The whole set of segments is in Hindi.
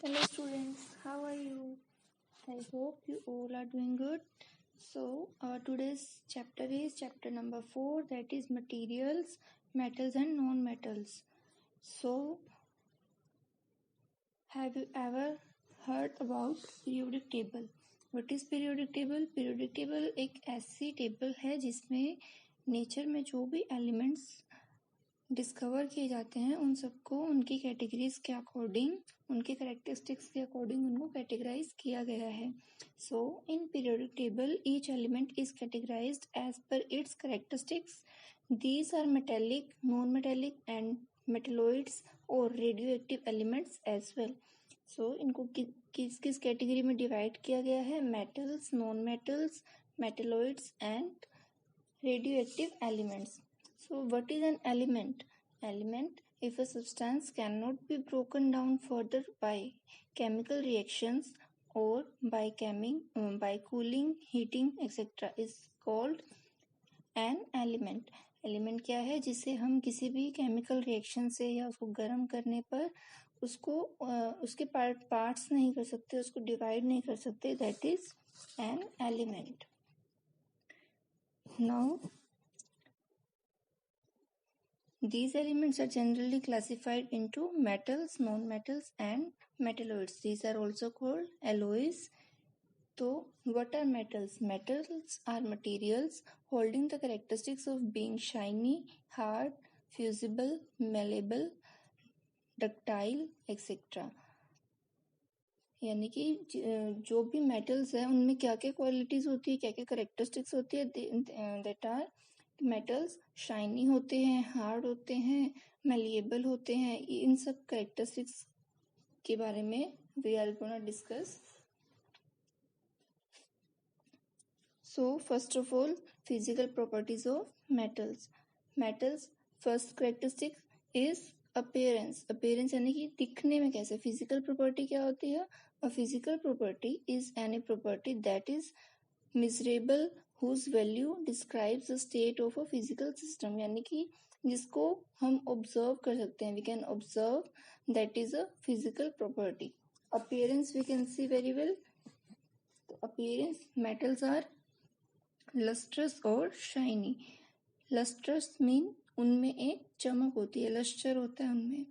Hello students, how are you? I hope you all are doing good. So our today's chapter is chapter number 4, that is materials, metals and non-metals. So have you ever heard about periodic table? What is periodic table? Periodic table एक ऐसी टेबल है जिसमें नेचर में जो भी एलिमेंट्स डिस्कवर किए जाते हैं उन सबको उनकी कैटेगरीज के अकॉर्डिंग उनके करेक्टरिस्टिक्स के अकॉर्डिंग उनको कैटेगराइज किया गया है. So in periodic table each element is categorised as per its characteristics. These are metallic, non metallic and metalloids और radio active elements as well. So इनको किस किस कैटेगरी में डिवाइड किया गया है? Metals, non metals, metalloids and radio active elements. So what is an element? Element, if a substance cannot be broken down further by chemical reactions or by cooling, heating, etc. is called an element. Element क्या है? जिसे हम किसी भी केमिकल रिएक्शन से या उसको गर्म करने पर उसको उसके पार्ट्स नहीं कर सकते, उसको डिवाइड नहीं कर सकते. That is an element. Now these elements are generally classified into metals, non-metals and metalloids. These are also called alloys. So what are metals? Metals are materials holding the characteristics of being shiny, hard, fusible, malleable, ductile, etc. यानी कि जो भी मेटल्स है उनमें क्या क्या क्वालिटीज होती है, क्या क्या करेक्टरिस्टिक्स होती है. दैट आर मेटल्स शाइनी होते हैं, हार्ड होते हैं, मेलिएबल होते हैं. इन सब करेक्टरिस्टिक्स के बारे में we are gonna discuss. So first of all physical properties of metals. Metals first characteristic is appearance. Appearance यानी कि दिखने में कैसे. फिजिकल प्रॉपर्टी क्या होती है? A physical property is any property that is miserable whose value describes the state of a physical system. यानी कि जिसको हम ऑब्जर्व कर सकते हैं. we can observe, that is a physical property. appearance we can see very well. appearance, metals are lustrous और shiny. lustrous mean उनमें एक चमक होती है, लस्टर होता है उनमें.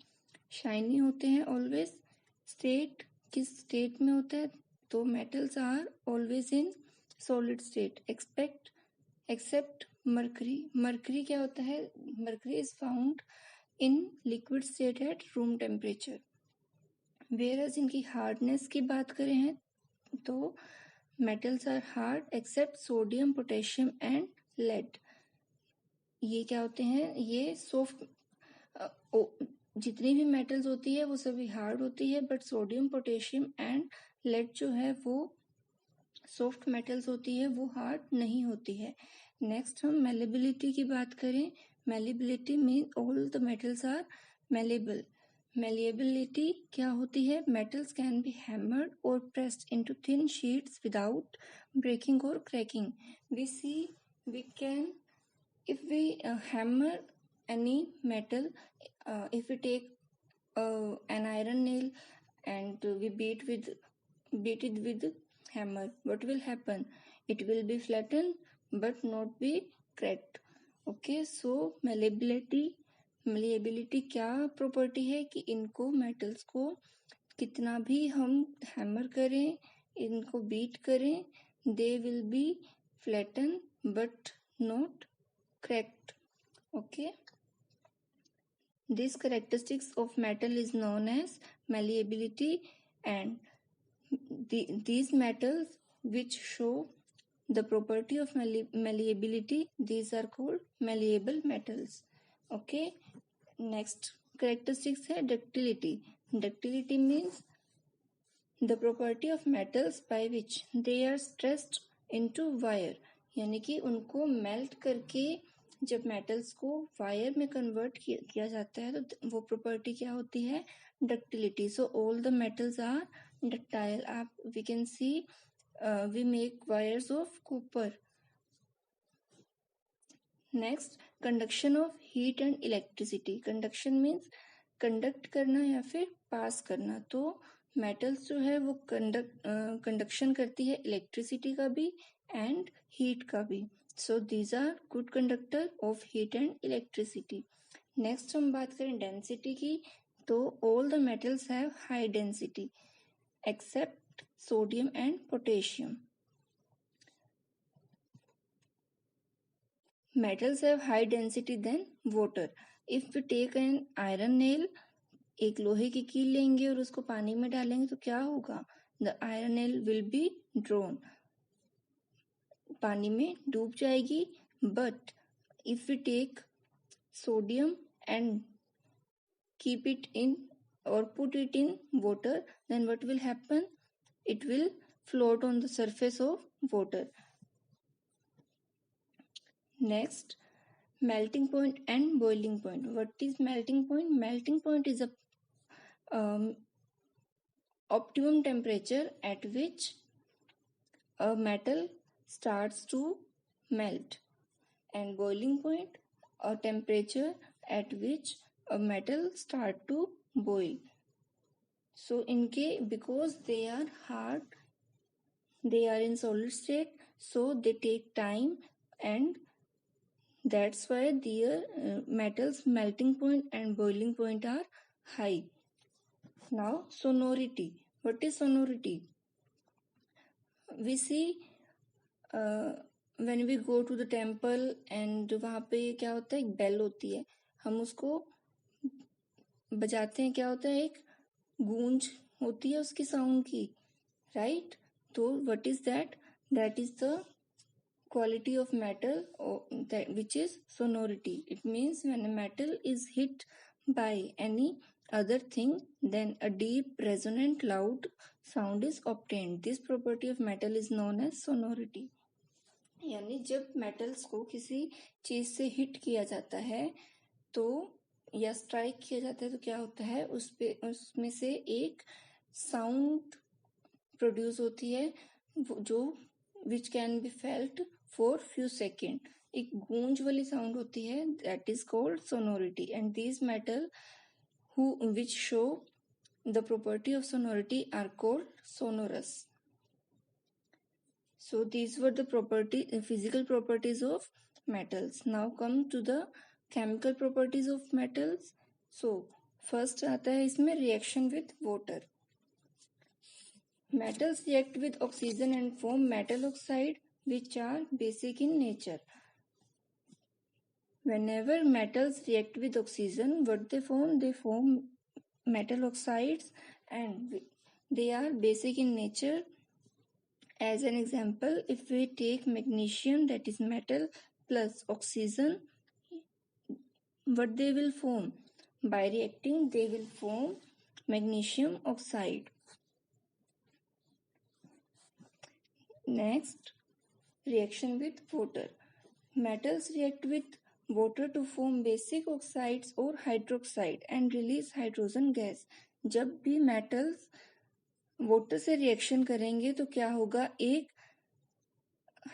शाइनी होते हैं ऑलवेज. स्टेट किस स्टेट में होता है? तो metals are always in solid state except mercury. Mercury क्या होता है? Mercury is found in liquid state at room temperature. Whereas इनकी हार्डनेस की बात करें हैं तो metals are hard except sodium, potassium and lead. ये क्या होते हैं? ये सॉफ्ट. जितनी भी मेटल्स होती है वो सभी हार्ड होती है, but sodium, potassium and lead जो है वो सॉफ्ट मेटल्स होती है, वो हार्ड नहीं होती है. नेक्स्ट हम मेलेबिलिटी की बात करें. Malleability mean all the metals are malleable. Malleability क्या होती है? मेटल्स कैन बी हैमर्ड और pressed into thin sheets without breaking और cracking. We can if we hammer any metal, if we take an iron nail and we beat it with hammer, what will happen? It will be flattened but not be cracked. Okay, so malleability क्या प्रॉपर्टी है कि इनको मेटल्स को कितना भी हम हैमर करें, इनको बीट करें, they will be flattened but not cracked. Okay, this characteristics of metal is known as malleability, and these metals which show the property of malleability, these are called malleable metals. Okay, next characteristics है ductility. Ductility means the property of metals by which they are stressed into wire. यानी कि उनको मेल्ट करके जब मेटल्स को वायर में कन्वर्ट किया जाता है तो वो प्रॉपर्टी क्या होती है? Ductility. So all the metals are ductile. आप we can see we make wires of copper. Next conduction of heat and electricity. Conduction means conduct करना या फिर पास करना. तो मेटल्स जो है वो कंडक्शन करती है इलेक्ट्रिसिटी का भी एंड हीट का भी. So these are good conductor of heat and electricity. Next हम बात करें डेंसिटी की, तो all the metals have high density except sodium and potassium. Metals have high density than water. If we take an iron nail, एक लोहे की कील लेंगे और उसको पानी में डालेंगे तो क्या होगा? The iron nail will be drawn. पानी में डूब जाएगी. But if we take sodium and keep it in or put it in water, then what will happen? It will float on the surface of water. Next, melting point and boiling point. What is melting point? Melting point is a optimum temperature at which a metal starts to melt, and boiling point a temperature at which a metal start to boil. So because they are hard, they are in solid state, so they take time, and that's why their metals melting point and boiling point are high. Now sonority. What is sonority? We see when we go to the temple and वहाँ पे क्या होता है, एक बेल होती है, हम उसको बजाते हैं. क्या होता है? एक गूंज होती है उसकी साउंड की, राइट? तो what is that? That is the quality of metal, which is sonority. It means when a metal is hit by any other thing, then a deep, resonant, loud sound is obtained. This property of metal is known as sonority. यानी जब मेटल्स को किसी चीज से हिट किया जाता है तो या स्ट्राइक किया जाता है तो क्या होता है, उसमें से एक साउंड प्रोड्यूस होती है जो which can be felt for few seconds. एक गूंज वाली साउंड होती है, that is called sonority. And these metal which show the property of sonority are called sonorous. So these were the physical properties of metals. Now come to the chemical properties of metals. So first आता है इसमें reaction with water. Metals react with oxygen and form metal oxide, which are basic in nature. Whenever metals react with oxygen, what they form? They form metal oxides, and they are basic in nature. As an example, if we take magnesium, that is metal, plus oxygen, what they will form? By reacting, they will form magnesium oxide. Next, reaction with water. Metals react with water to form basic oxides or hydroxide and release hydrogen gas. जब भी metals वाटर से रिएक्शन करेंगे तो क्या होगा, एक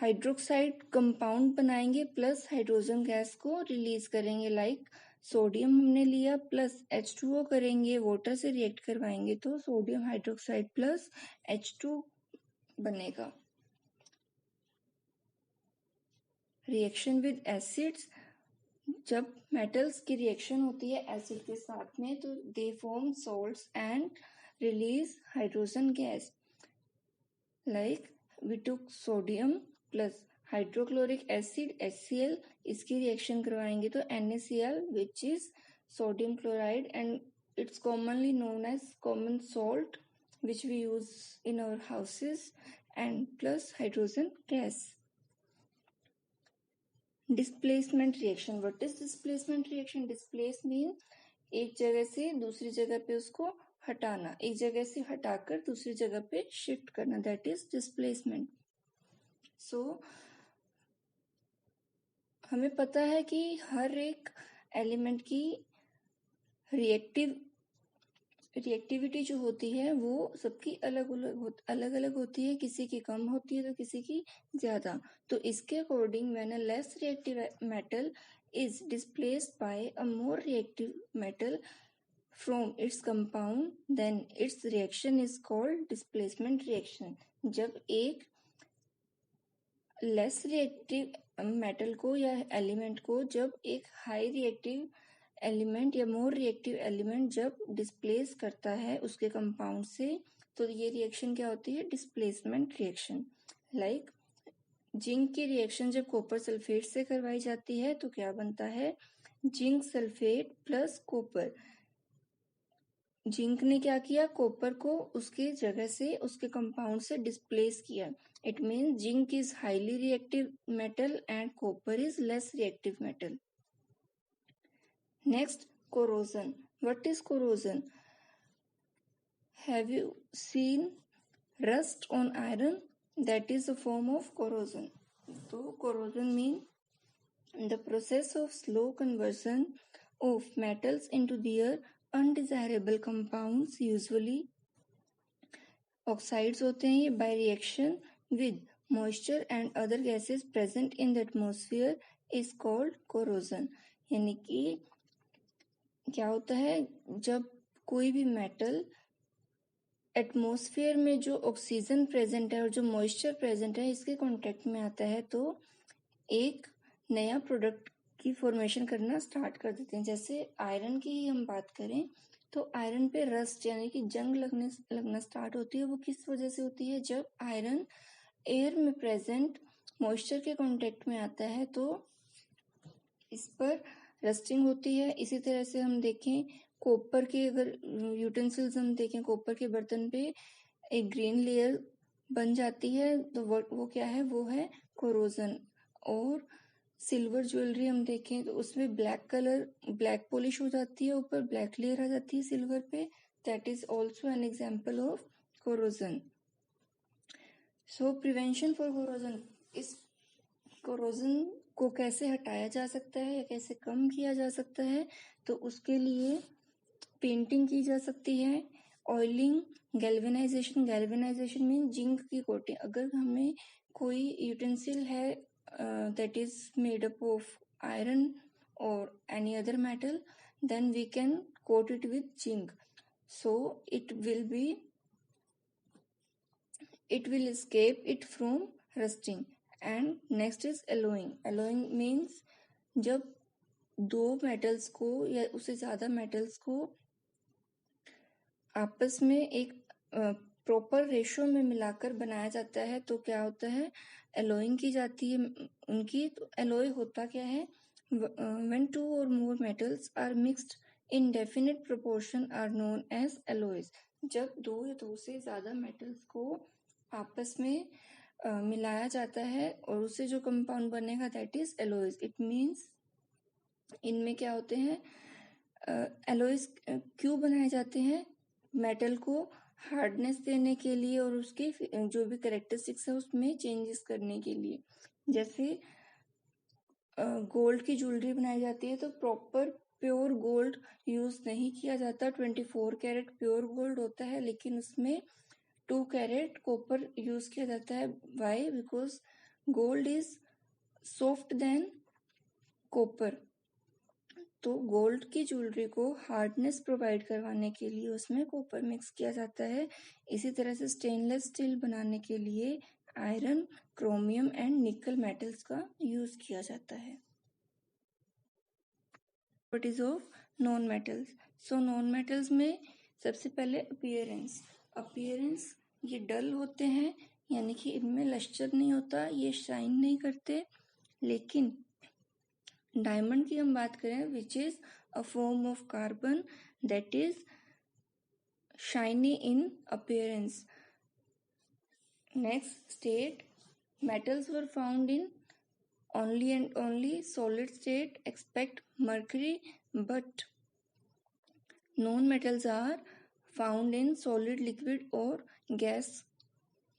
हाइड्रोक्साइड कंपाउंड बनाएंगे प्लस हाइड्रोजन गैस को रिलीज करेंगे. लाइक सोडियम हमने लिया प्लस H2O करेंगे, वाटर से रिएक्ट करवाएंगे तो सोडियम हाइड्रोक्साइड प्लस H2 बनेगा. Reaction with acids. जब मेटल्स की रिएक्शन होती है एसिड के साथ में तो they form salts and release hydrogen gas. Like we took sodium plus hydrochloric acid HCl, इसकी रिएक्शन करवाएंगे तो NaCl, which is sodium chloride, and it's commonly known as common salt which we use in our houses, and plus hydrogen gas. Displacement reaction. What is displacement reaction? Displace means एक जगह से दूसरी जगह पे उसको हटाना, एक जगह से हटाकर दूसरी जगह पे शिफ्ट करना, दैट इज डिस्प्लेसमेंट. सो हमें पता है कि हर एक एलिमेंट की रिएक्टिविटी जो होती है वो सबकी अलग अलग होती है, किसी की कम होती है तो किसी की ज्यादा. तो इसके according when a less reactive metal is displaced by a more reactive metal, from its compound, then its reaction is called displacement reaction. जब एक लेस रिएक्टिव मेटल को या एलिमेंट को जब एक हाई रिएक्टिव एलिमेंट या मोर रिएक्टिव एलिमेंट जब डिस्प्लेस करता है उसके कंपाउंड से, तो ये रिएक्शन क्या होती है? Displacement reaction. लाइक जिंक की रिएक्शन जब कॉपर सल्फेट से करवाई जाती है तो क्या बनता है? Zinc sulphate plus copper. Zinc ने क्या किया? कॉपर को उसके जगह से उसके कंपाउंड से डिस्प्लेस किया. It mean zinc is highly reactive metal and copper is less reactive metal. Next, corrosion. What is corrosion? Have you seen rust on iron? That is a form of corrosion. So corrosion means the process of slow conversion of metals into their undesirable compounds, usually oxides होते हैं ये, by reaction with moisture and other gases present in the atmosphere is called corrosion. यानी कि क्या होता है? जब कोई भी मेटल एटमॉस्फेयर में जो ऑक्सीजन प्रेजेंट है और जो मॉइस्चर प्रेजेंट है इसके कांटेक्ट में आता है तो एक नया प्रोडक्ट की फॉर्मेशन करना स्टार्ट कर देते हैं. जैसे आयरन की ही हम बात करें तो आयरन पे रस्ट यानी कि जंग लगना स्टार्ट होती है. वो किस वजह से होती है? जब आयरन एयर में प्रेजेंट मॉइस्चर के कांटेक्ट में आता है तो इस पर रस्टिंग होती है. इसी तरह से हम देखें कॉपर के, अगर यूटेंसिल्स हम देखें, कॉपर के बर्तन पे एक ग्रीन लेयर बन जाती है तो वो क्या है? वो है कोरोजन. और सिल्वर ज्वेलरी हम देखें तो उसमें ब्लैक पॉलिश हो जाती है, ऊपर ब्लैक लेयर आ जाती है सिल्वर पे. That is also an example of corrosion. So prevention for corrosion. इस कोरोजन को कैसे हटाया जा सकता है या कैसे कम किया जा सकता है? तो उसके लिए पेंटिंग की जा सकती है, ऑयलिंग, गैल्वेनाइजेशन मीन जिंक की कोटिंग. अगर हमें कोई यूटेंसिल है that is made up of iron और any other metal, then we can coat it with zinc, so it will escape it from rusting. And next is alloying. Alloying means जब दो मेटल्स को या उससे ज्यादा मेटल्स को आपस में एक प्रॉपर रेशो में मिलाकर बनाया जाता है तो क्या होता है? एलोइंग की जाती है उनकी. तो एलोय होता क्या है? when two or more metals are mixed in definite proportion are known as alloys. जब दो या दो से ज्यादा मेटल्स को आपस में मिलाया जाता है और उससे जो कंपाउंड बनेगा दैट इज एलोइज. इट मीन्स इनमें क्या होते हैं? एलोइज क्यों बनाए जाते हैं? मेटल को हार्डनेस देने के लिए और उसके जो भी कैरेक्टरिस्टिक्स है उसमें चेंजेस करने के लिए. जैसे गोल्ड की ज्वेलरी बनाई जाती है तो प्रॉपर प्योर गोल्ड यूज नहीं किया जाता. 24 कैरेट प्योर गोल्ड होता है लेकिन उसमें 2 कैरेट कॉपर यूज किया जाता है. Why? Because gold is soft than copper. तो गोल्ड की ज्वेलरी को हार्डनेस प्रोवाइड करवाने के लिए उसमें कॉपर मिक्स किया जाता है. इसी तरह से स्टेनलेस स्टील बनाने के लिए आयरन, क्रोमियम एंड निकल मेटल्स का यूज किया जाता है. Properties of non metals. So non metals में सबसे पहले अपीयरेंस ये डल होते हैं यानी कि इनमें लश्चर नहीं होता, ये शाइन नहीं करते. लेकिन डायमंड की हम बात करें which is a form of carbon that is shiny in appearance. Next state, metals were found in only and only solid state except mercury, but non-metals are found in solid, liquid or gas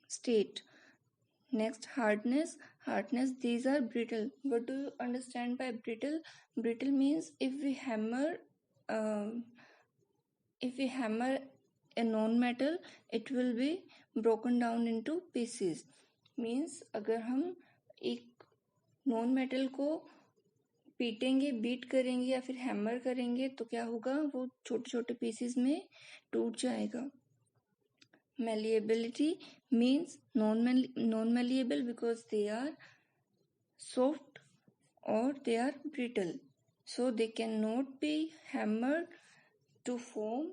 state. Next, hardness. These are brittle. What do you understand by brittle? Brittle means if we hammer a non-metal, it will be broken down into pieces. Means अगर हम एक नॉन मेटल को पीटेंगे, बीट करेंगे या फिर हैमर करेंगे तो क्या होगा, वो छोटे छोटे पीसेस में टूट जाएगा. Malleability means non-malleable because they are soft or they are brittle, so they cannot be hammered to foam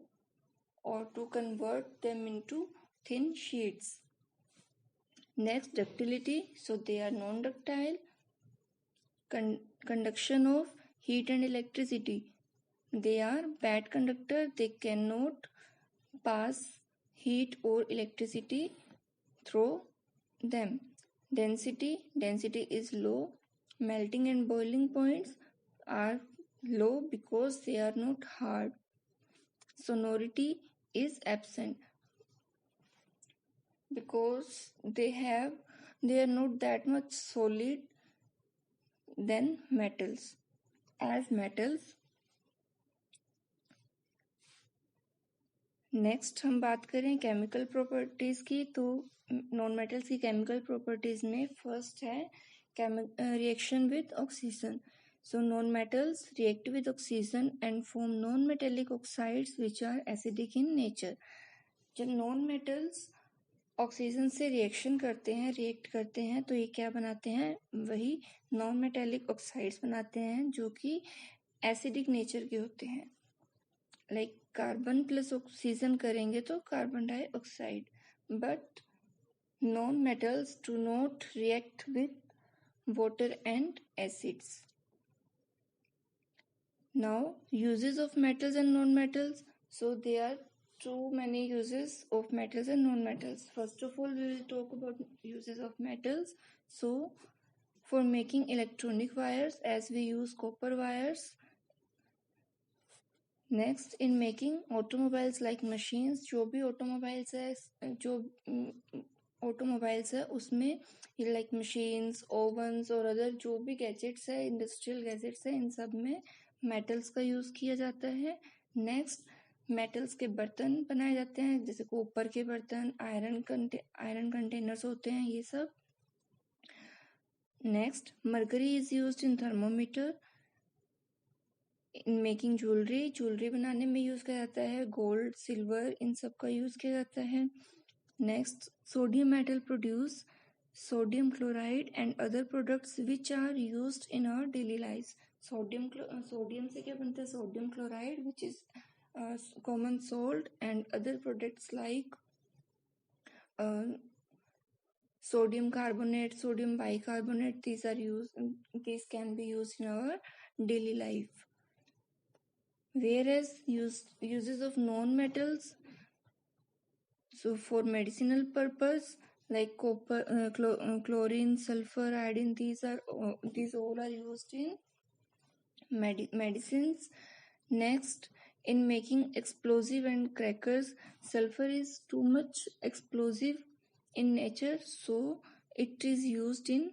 or to convert them into thin sheets. Next, ductility, so they are non-ductile. Conduction of heat and electricity, they are bad conductor, they cannot pass heat or electricity through them. Density is low. Melting and boiling points are low because they are not hard. Sonority is absent because they are not that much solid than metals. As metals, next हम बात करें केमिकल प्रॉपर्टीज की, तो नॉन मेटल्स की केमिकल प्रॉपर्टीज में फर्स्ट है reaction with oxygen. So non metals react with oxygen and form non metallic oxides which are acidic in nature. जब नॉन मेटल्स ऑक्सीजन से रिएक्ट करते हैं तो ये क्या बनाते हैं, वही नॉन मेटेलिक ऑक्साइड्स बनाते हैं जो कि एसिडिक नेचर के होते हैं. लाइक कार्बन प्लस ऑक्सीजन करेंगे तो carbon dioxide. But non metals do not react with water and acids. Now uses of metals and non metals. So they are too many uses of metals and non-metals. First of all, we will talk about uses of metals. So for making electronic wires, as we use copper wires. Next, in making automobiles like machines, जो भी automobiles है उसमें like machines, ovens और other जो भी gadgets है, industrial gadgets है, इन सब में metals का यूज किया जाता है. Next, मेटल्स के बर्तन बनाए जाते हैं, जैसे कॉपर के बर्तन, आयरन कंटेनर्स होते हैं, ये सब. Next, mercury is used in thermometer. In making jewellery बनाने में यूज किया जाता है. गोल्ड, सिल्वर, इन सब का यूज किया जाता है. Next, sodium metal produce sodium chloride and other products which are used in our daily life. Sodium से क्या बनता है, sodium chloride which is common salt, and other products like sodium carbonate, sodium bicarbonate, these can be used in our daily life. Whereas uses of non-metals, so for medicinal purpose like copper, chlorine, sulfur, iodine, these all are used in medicines. Next, in making explosive and crackers, sulfur is too much explosive in nature, so it is used in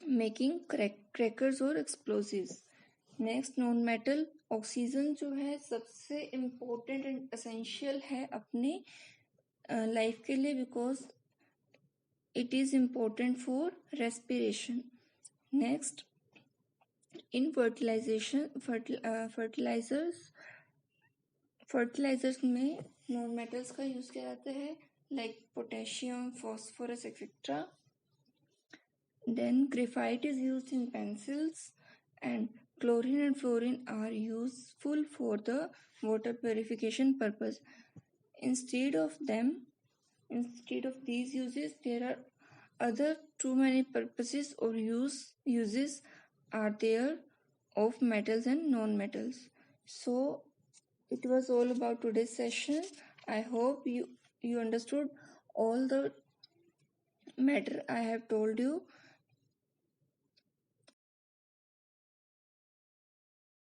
making crackers or explosives. Next, non metal. Oxygen जो है सबसे इम्पोर्टेंट एंड एसेंशियल है अपने लाइफ के लिए, because it is important for respiration. Next, इन फर्टिलाइजर्स में नॉन मेटल्स का यूज किया जाता है, like potassium, phosphorus etcetera. Then graphite is used in pencils and chlorine and fluorine are useful for the water purification purpose. Instead of these uses, there are other too many purposes or uses are there of metals and non-metals. So it was all about today's session. I hope you understood all the matter I have told you.